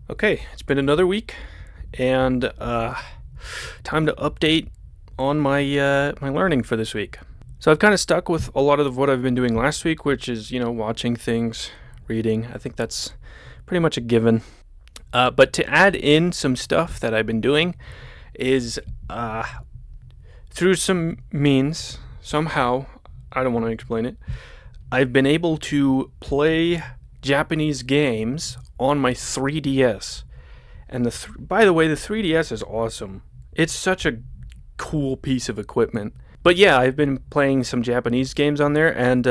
Okay, it's been another week, and time to update on my learning for this week. So I've kind of stuck with a lot of what I've been doing last week, which is watching things, reading. I think that's pretty much a given. But to add in some stuff that I've been doing is through some means, somehow, I don't want to explain it, I've been able to play Japanese games on my 3DS. And by the way, the 3DS is awesome. It's such a cool piece of equipment. But yeah, I've been playing some Japanese games on there, and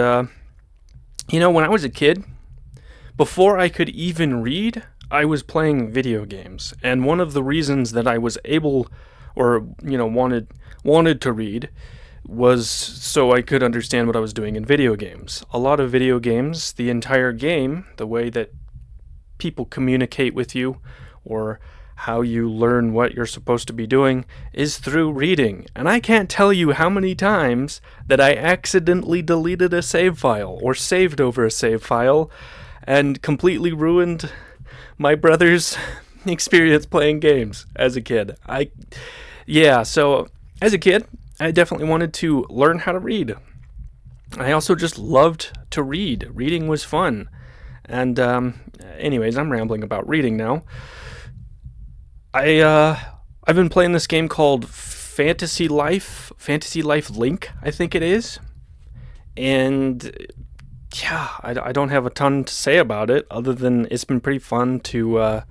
when I was a kid, before I could even read, I was playing video games. And one of the reasons that I was able, or wanted to read, was so I could understand what I was doing in video games. A lot of video games, the entire game, the way that people communicate with you, or how you learn what you're supposed to be doing, is through reading. And I can't tell you how many times that I accidentally deleted a save file or saved over a save file and completely ruined my brother's experience playing games as a kid. So as a kid, I definitely wanted to learn how to read. I also just loved to read. Reading was fun. And anyways, I'm rambling about reading now. I've been playing this game called Fantasy Life Link, I think it is. And yeah, I don't have a ton to say about it other than it's been pretty fun to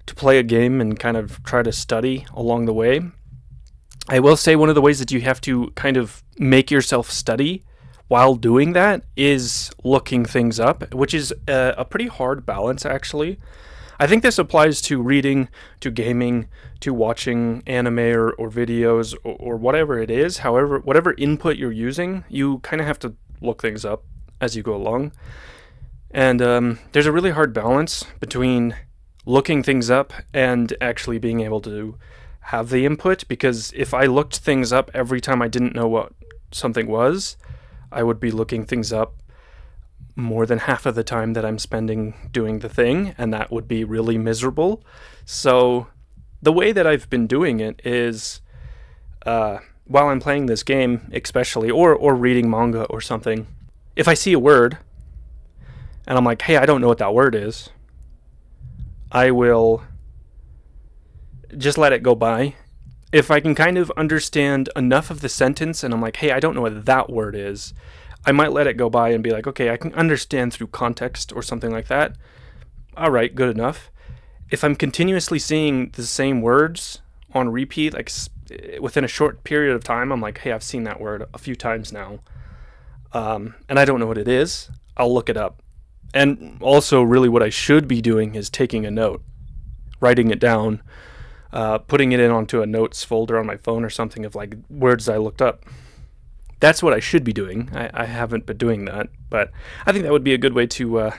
play a game and kind of try to study along the way. I will say one of the ways that you have to kind of make yourself study while doing that is looking things up, which is a pretty hard balance, actually. I think this applies to reading, to gaming, to watching anime or videos or whatever it is. However, whatever input you're using, you kind of have to look things up as you go along. And there's a really hard balance between looking things up and actually being able to have the input, because if I looked things up every time I didn't know what something was, I would be looking things up more than half of the time that I'm spending doing the thing, and that would be really miserable. So the way that I've been doing it is while I'm playing this game especially, or reading manga or something, if I see a word and I'm like, hey, I don't know what that word is, I will just let it go by. If I can kind of understand enough of the sentence and I'm like, hey, I don't know what that word is, I might let it go by and be like, okay, I can understand through context or something like that. All right, good enough. If I'm continuously seeing the same words on repeat, like within a short period of time, I'm like, hey, I've seen that word a few times now, and I don't know what it is, I'll look it up. And also, really what I should be doing is taking a note, writing it down, putting it in onto a notes folder on my phone or something of like words I looked up. That's what I should be doing. I haven't been doing that, but I think that would be a good way to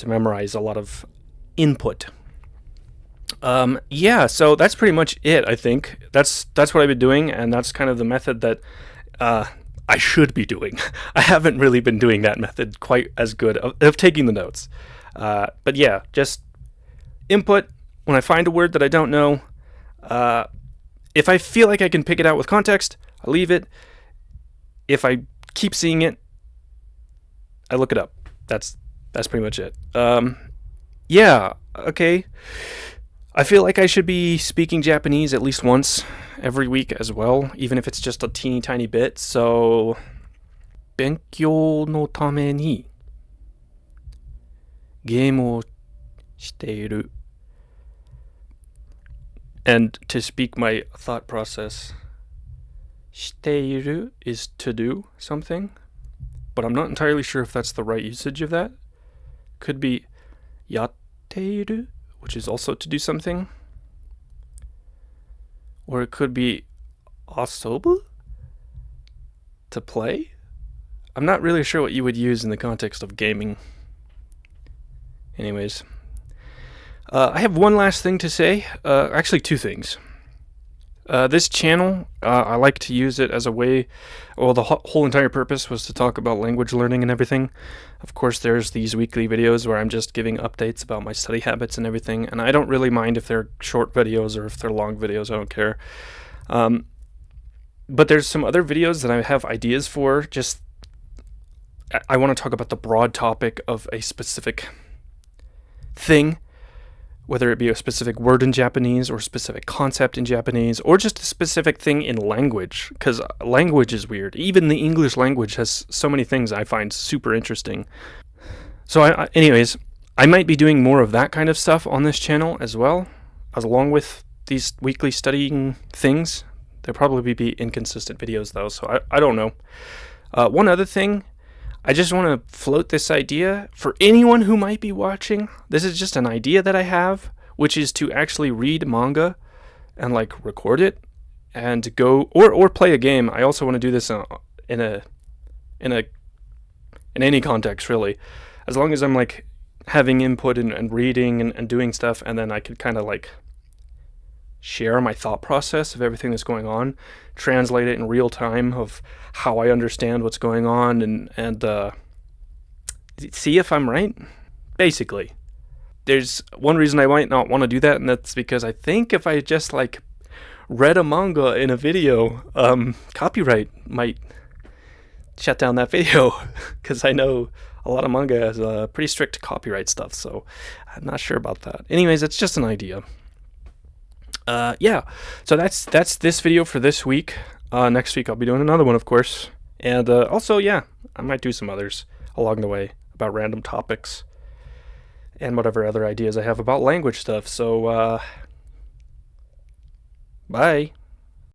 memorize a lot of input. So that's pretty much it. I think that's what I've been doing, and that's kind of the method that I should be doing. I haven't really been doing that method quite as good of taking the notes. But yeah, just input. When I find a word that I don't know, if I feel like I can pick it out with context, I leave it. If I keep seeing it, I look it up. That's pretty much it. Okay. I feel like I should be speaking Japanese at least once every week as well, even if it's just a teeny tiny bit. So, 勉強のためにゲームをしている. And to speak my thought process, している is to do something, but I'm not entirely sure if that's the right usage of that. Could be やっている, which is also to do something. Or it could be 遊ぶ, to play. I'm not really sure what you would use in the context of gaming. Anyways, I have one last thing to say. Actually, two things. This channel, I like to use it as a way, well, the whole entire purpose was to talk about language learning and everything. Of course, there's these weekly videos where I'm just giving updates about my study habits and everything, and I don't really mind if they're short videos or if they're long videos, I don't care. But there's some other videos that I have ideas for. Just, I want to talk about the broad topic of a specific thing, whether it be a specific word in Japanese or specific concept in Japanese or just a specific thing in language, because language is weird. Even the English language has so many things I find super interesting. So anyways, I might be doing more of that kind of stuff on this channel as well, as along with these weekly studying things. They'll probably be inconsistent videos though, so I don't know. One other thing, I just want to float this idea for anyone who might be watching. This is just an idea that I have, which is to actually read manga and like record it and go or play a game. I also want to do this in any context really, as long as I'm like having input and reading and doing stuff, and then I could kind of like share my thought process of everything that's going on, translate it in real time of how I understand what's going on, and see if I'm right. Basically, there's one reason I might not want to do that, and that's because I think if I just like read a manga in a video, copyright might shut down that video, because I know a lot of manga has pretty strict copyright stuff, so I'm not sure about that. Anyways, it's just an idea. Yeah, so that's this video for this week. Next week I'll be doing another one, of course, and also, yeah, I might do some others along the way about random topics and whatever other ideas I have about language stuff. So bye.